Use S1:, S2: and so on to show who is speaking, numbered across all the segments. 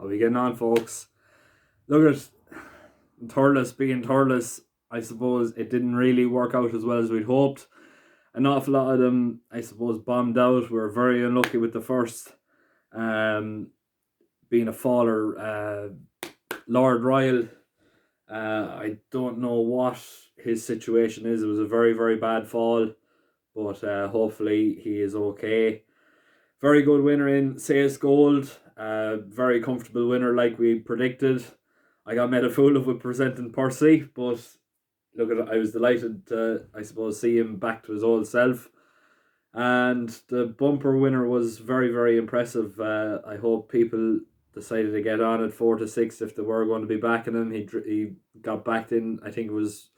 S1: How are we getting on, folks? Look at Thurles being Thurles. I suppose it didn't really work out as well as we'd hoped. An awful lot of them, I suppose, bombed out. We were very unlucky with the first, being a faller. Lord Royal, I don't know what his situation is. It was a very, very bad fall, but hopefully he is okay. Very good winner in Sayes Gold. Very comfortable winner like we predicted. I got made a fool of with presenting Percy, but look at it, I was delighted to, I suppose, see him back to his old self. And the bumper winner was very, very impressive. I hope people decided to get on at 4 to 6 if they were going to be backing him. He got backed in. I think it was,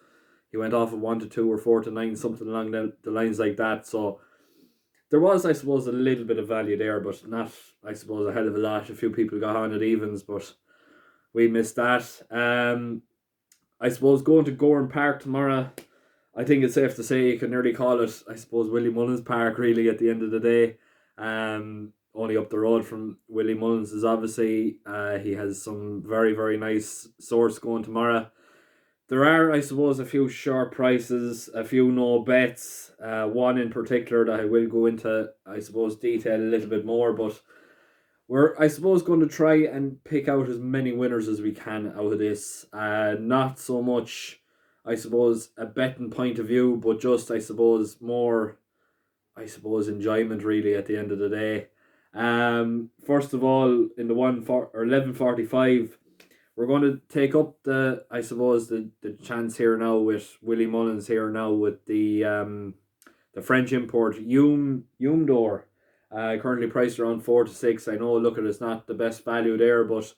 S1: he went off at 1 to 2 or 4 to 9, something along the lines like that. So there was, I suppose, a little bit of value there, but not, I suppose, a hell of a lot. A few people got on at evens, but we missed that. I suppose going to Gowran Park tomorrow, I think it's safe to say you can nearly call it, I suppose, Willie Mullins Park, really, at the end of the day. Only up the road from Willie Mullins is obviously, he has some very, very nice sorts going tomorrow. There are, I suppose, a few short prices, a few no bets. One in particular that I will go into, I suppose, detail a little bit more, but we're, I suppose, going to try and pick out as many winners as we can out of this. Not so much, I suppose, a betting point of view, but just, I suppose, more, I suppose, enjoyment really at the end of the day. First of all, in the 11:45, we're going to take up the, I suppose, the chance here now with Willie Mullins here now with the French import Humidor. Currently priced around 4 to 6. I know, look at it's not the best value there, but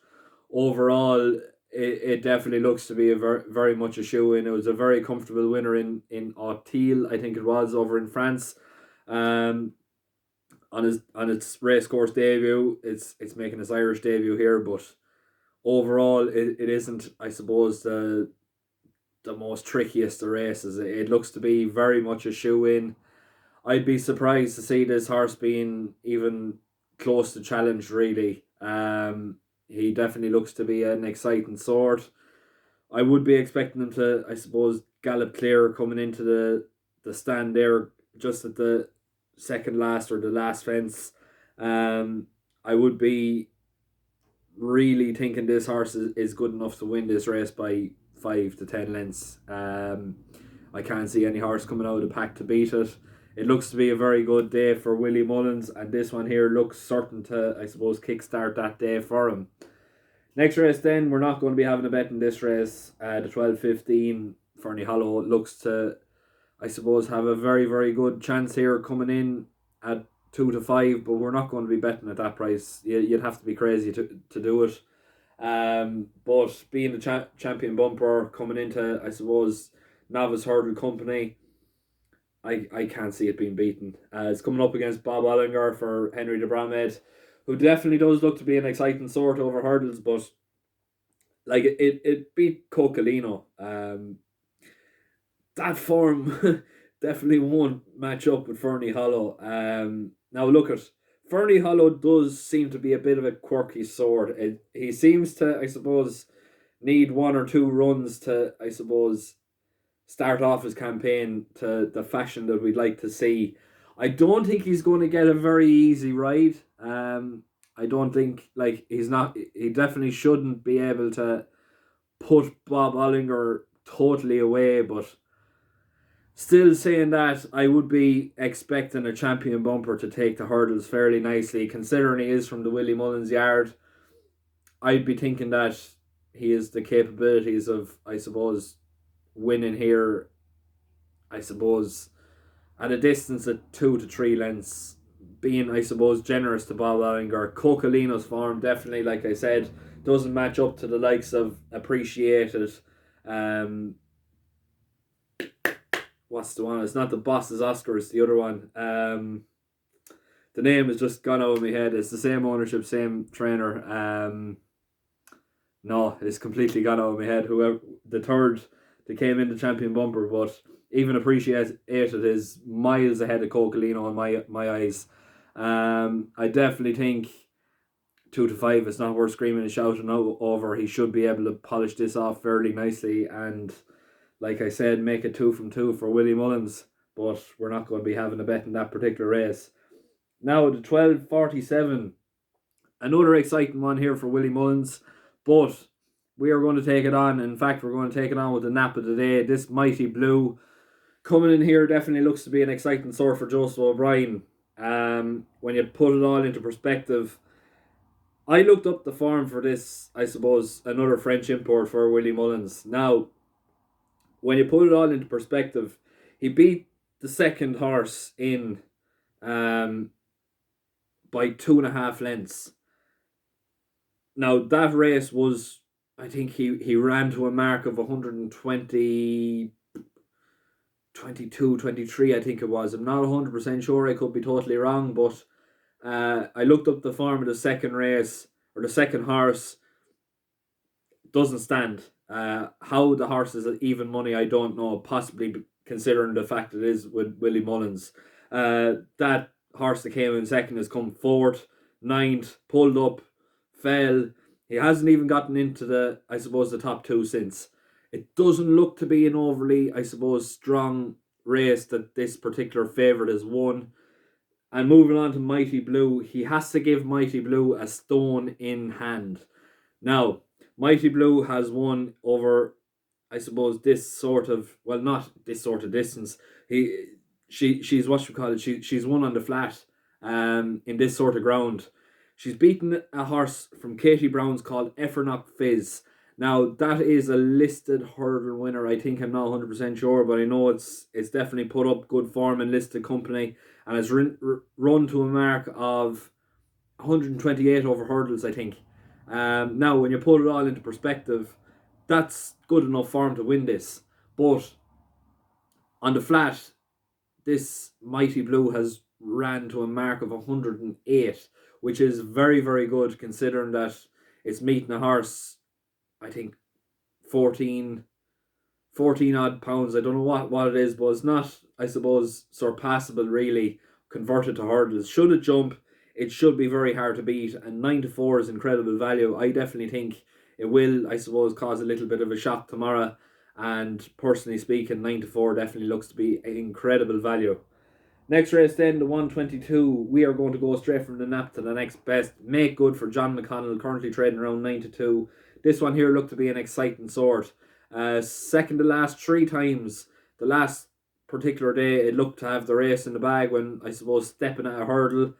S1: overall it definitely looks to be a very, very much a shoe-in. It was a very comfortable winner in Auteuil, I think it was, over in France. On its racecourse debut, it's making its Irish debut here, but overall it isn't, I suppose, the most trickiest of races. It looks to be very much a shoe-in. I'd be surprised to see this horse being even close to challenge, really. He definitely looks to be an exciting sort. I would be expecting him to, I suppose, gallop clear coming into the stand there just at the second last or the last fence. I would be really thinking this horse is good enough to win this race by 5 to 10 lengths. I can't see any horse coming out of the pack to beat it. It looks to be a very good day for Willie Mullins, and this one here looks certain to, I suppose, kickstart that day for him. Next race then, we're not going to be having a bet in this race. The 12:15 Fernie Hollow looks to, I suppose, have a very, very good chance here coming in at 2 to 5, but we're not going to be betting at that price. You'd have to be crazy to do it. But being the champion bumper coming into, I suppose, novice hurdle company, I can't see it being beaten. It's coming up against Bob Ollinger for Henry de Bramed, who definitely does look to be an exciting sort over hurdles, but like it beat Cocalino. That form definitely won't match up with Fernie Hollow. Now look at Fernie Hollow does seem to be a bit of a quirky sort. He seems to, I suppose, need 1 or 2 runs to, I suppose, start off his campaign to the fashion that we'd like to see. I don't think he's going to get a very easy ride. I don't think, like, he definitely shouldn't be able to put Bob Ollinger totally away, but still saying that, I would be expecting a champion bumper to take the hurdles fairly nicely, considering he is from the Willie Mullins yard. I'd be thinking that he has the capabilities of, I suppose, winning here, I suppose, at a distance of 2 to 3 lengths, being, I suppose, generous to Bob Ollinger. Cocalino's form definitely, like I said, doesn't match up to the likes of Appreciated. What's the one? It's not the Boss's Oscar, it's the other one. The name has just gone out of my head. It's the same ownership, same trainer. No, it's completely gone out of my head. Whoever the third that came in the champion bumper, but even Appreciated is miles ahead of Cocalino in my eyes. I definitely think 2 to 5, it's not worth screaming and shouting over. He should be able to polish this off fairly nicely, and like I said, make it 2 from 2 for Willie Mullins. But we're not going to be having a bet in that particular race. Now the 12:47, another exciting one here for Willie Mullins, but we are going to take it on. In fact, we're going to take it on with the nap of the day. This Mighty Blue coming in here definitely looks to be an exciting sort for Joseph O'Brien. When you put it all into perspective, I looked up the form for this, I suppose, another French import for Willie Mullins. Now, when you put it all into perspective, he beat the second horse in by 2.5 lengths. Now, that race was, I think he ran to a mark of 120, 22, 23, I think it was. I'm not 100% sure, I could be totally wrong, but I looked up the form of the second race, or the second horse. Doesn't stand. How the horse is at even money, I don't know, possibly considering the fact it is with Willie Mullins. That horse that came in second has come fourth, ninth, pulled up, fell. He hasn't even gotten into the, I suppose, the top 2 since. It doesn't look to be an overly, I suppose, strong race that this particular favourite has won. And moving on to Mighty Blue, he has to give Mighty Blue a stone in hand. Now, Mighty Blue has won over, I suppose, this sort of, well, not this sort of distance. She's what you call it. She's won on the flat, in this sort of ground. She's beaten a horse from Katie Brown's called Effernock Fizz. Now, that is a listed hurdle winner. I think, I'm not 100% sure, but I know it's definitely put up good form in listed company, and has run to a mark of 128 over hurdles, I think. Now, when you put it all into perspective, that's good enough form to win this. But on the flat, this Mighty Blue has ran to a mark of 108, which is very, very good considering that it's meeting a horse, I think, 14 odd pounds. I don't know what it is, but it's not, I suppose, surpassable really, converted to hurdles. Should it jump, it should be very hard to beat, and 9 to 4 is incredible value. I definitely think it will, I suppose, cause a little bit of a shock tomorrow, and personally speaking, 9 to 4 definitely looks to be an incredible value. Next race then, the 122, we are going to go straight from the nap to the next best. Make Good for John McConnell, currently trading around 9 to 2. This one here looked to be an exciting sort. Second to last 3 times. The last particular day, it looked to have the race in the bag when, I suppose, stepping at a hurdle.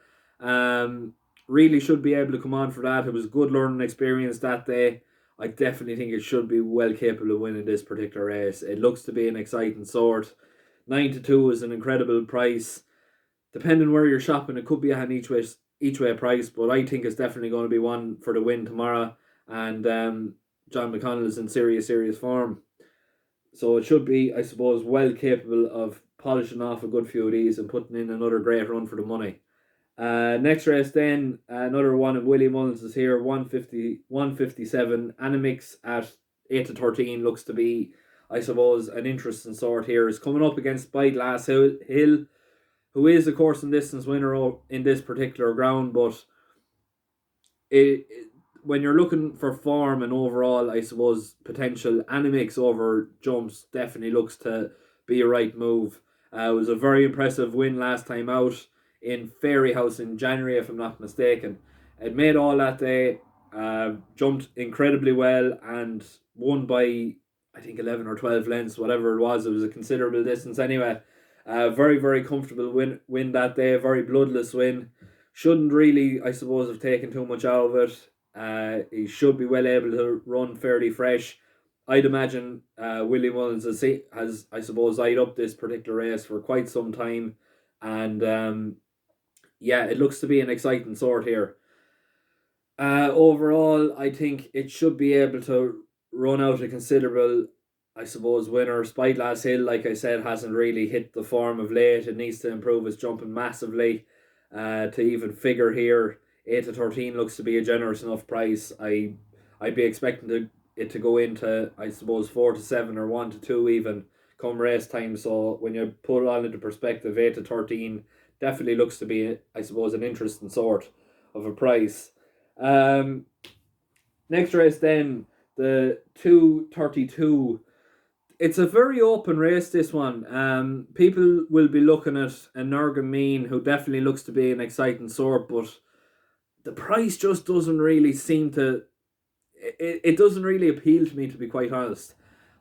S1: Really should be able to come on for that. It was a good learning experience that day. I definitely think it should be well capable of winning this particular race. It looks to be an exciting sort. 9 to 2 is an incredible price. Depending where you're shopping, it could be an each way price, but I think it's definitely going to be one for the win tomorrow. And John McConnell is in serious form. So it should be, I suppose, well capable of polishing off a good few of these and putting in another great run for the money. Next race then, another one of Willie Mullins is here, 157. Animix at 8 to 13 looks to be, I suppose, an interesting sort here. Is coming up against Spyglass Hill, who is a course and distance winner in this particular ground, but when you're looking for form and overall, I suppose, potential, Animix over jumps definitely looks to be a right move. It was a very impressive win last time out in Fairyhouse in January, if I'm not mistaken. It made all that day, jumped incredibly well, and won by, I think, 11 or 12 lengths, whatever it was. It was a considerable distance anyway. Very, very comfortable win that day, a very bloodless win. Shouldn't really, I suppose, have taken too much out of it. He should be well able to run fairly fresh. I'd imagine Willie Mullins has, I suppose, eyed up this particular race for quite some time. And yeah, it looks to be an exciting sort here. Overall, I think it should be able to run out a considerable, I suppose, winner. Spyglass Hill, like I said, hasn't really hit the form of late. It needs to improve its jumping massively to even figure here. 8 to 13 looks to be a generous enough price. I'd be expecting it to go into, I suppose, 4 to 7 or 1 to 2 even come race time. So when you put it all into perspective, 8 to 13 definitely looks to be, I suppose, an interesting sort of a price. Um, Next race then, the 232. It's a very open race, this one. People will be looking at a Mean, who definitely looks to be an exciting sort, but the price just doesn't really seem to. It doesn't really appeal to me, to be quite honest.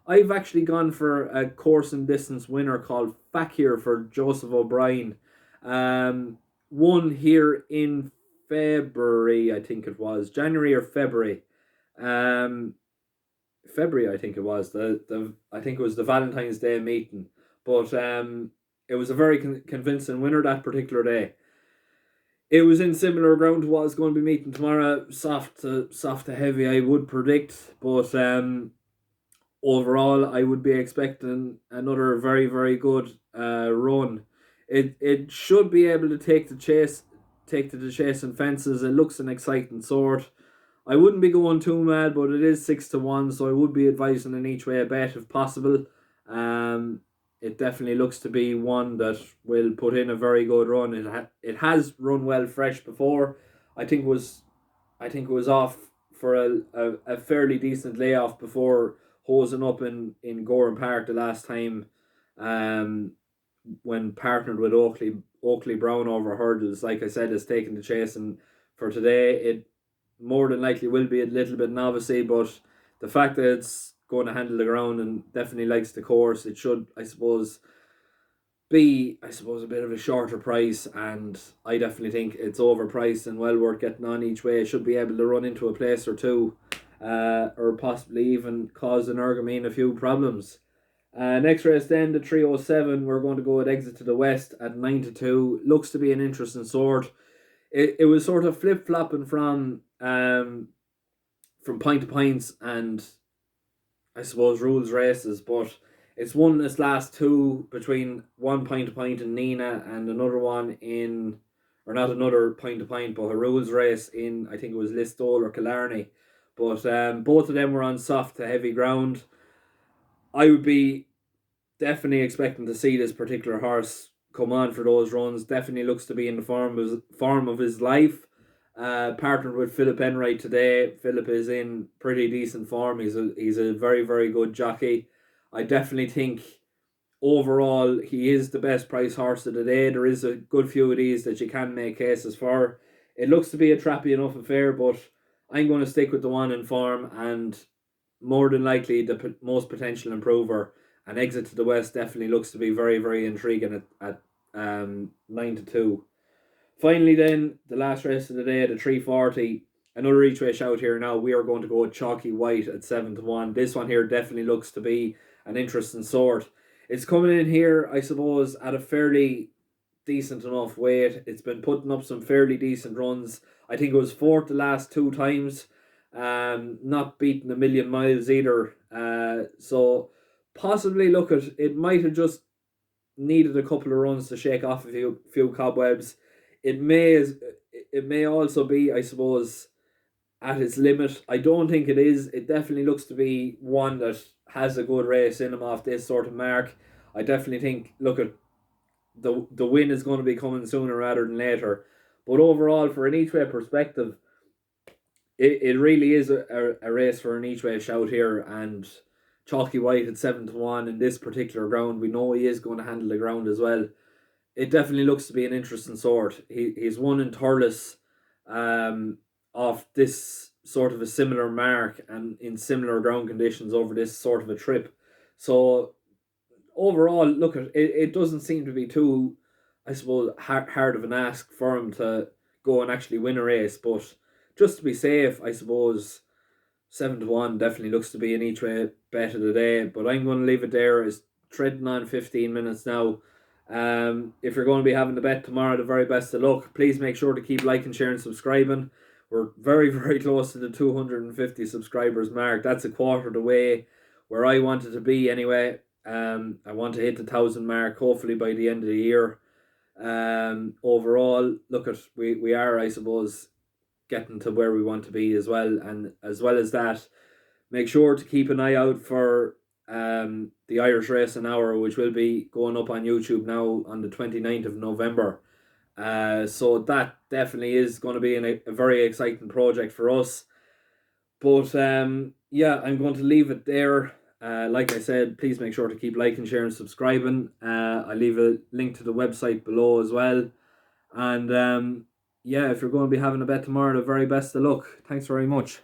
S1: I've actually gone for a course and distance winner called Fakir for Joseph O'Brien. Um, Won here in February, I think it was January or February. Um, February, I think it was the I think it was the Valentine's Day meeting, but it was a very convincing winner that particular day. It was in similar ground to what is going to be meeting tomorrow, soft to heavy, I would predict, but overall, I would be expecting another very good run. It should be able to take to the chase and fences. It looks an exciting sort. I wouldn't be going too mad, but it is 6-1, so I would be advising an each way bet if possible. Um, it definitely looks to be one that will put in a very good run. It has run well fresh before. I think it was I think it was off for a fairly decent layoff before hosing up in Gowran Park the last time, um, when partnered with Oakley Brown over hurdles. Like I said, it's taken the chase, and for today it more than likely will be a little bit novice-y, but the fact that it's going to handle the ground and definitely likes the course, it should, I suppose, be, a bit of a shorter price, and I definitely think it's overpriced and well worth getting on each way. It should be able to run into a place or two, or possibly even cause an Ergamine a few problems. Next race then, the 307, we're going to go at Exit to the West at 9-2. Looks to be an interesting sort. It was sort of flip-flopping from point to points and I suppose rules races, but it's won its last two between one point to point in Nina and another one in, or not another point to point, but a rules race in, I think it was Listowel or Killarney. But both of them were on soft to heavy ground. I would be definitely expecting to see this particular horse come on for those runs. Definitely looks to be in the form of his life. Partnered with Philip Enright today. Philip is in pretty decent form. He's a very good jockey. I definitely think overall he is the best price horse of the day. There is a good few of these that you can make cases for. It looks to be a trappy enough affair, but I'm going to stick with the one in form and more than likely the most potential improver. An Exit to the West definitely looks to be very intriguing at 9-2. Finally, then the last race of the day, the 340. Another each way shout here now. We are going to go with Chalky White at 7-1. This one here definitely looks to be an interesting sort. It's coming in here, I suppose, at a fairly decent enough weight. It's been putting up some fairly decent runs. I think it was fourth the last two times. Not beating a million miles either. So possibly look at it, might have just needed a couple of runs to shake off a few cobwebs. It may also be, I suppose, at its limit. I don't think it is. It definitely looks to be one that has a good race in him off this sort of mark. I definitely think, look at the win is going to be coming sooner rather than later. But overall, for an each way perspective, it really is a race for an each way shout here. And Chalky White at 7-1 in this particular ground, we know he is going to handle the ground as well. It definitely looks to be an interesting sort. He's won in Thurles, off this sort of a similar mark and in similar ground conditions over this sort of a trip. So overall, look at it. It doesn't seem to be too, I suppose, hard of an ask for him to go and actually win a race. But just to be safe, I suppose 7-1 definitely looks to be an each way bet of the day. But I'm going to leave it there. It's treading on 15 minutes now. If you're going to be having the bet tomorrow, the very best of luck. Please make sure to keep liking, sharing, subscribing. We're very close to the 250 subscribers mark. That's a quarter of the way where I wanted to be anyway. I want to hit the 1,000 mark hopefully by the end of the year. Overall, look at we are, I suppose, getting to where we want to be as well, and as well as that, make sure to keep an eye out for the Irish Race an Hour, which will be going up on YouTube now on the 29th of November. So that definitely is going to be a very exciting project for us. But yeah, I'm going to leave it there. Like I said, please make sure to keep liking, sharing, subscribing. I leave a link to the website below as well. And yeah, if you're going to be having a bet tomorrow, the very best of luck. Thanks very much.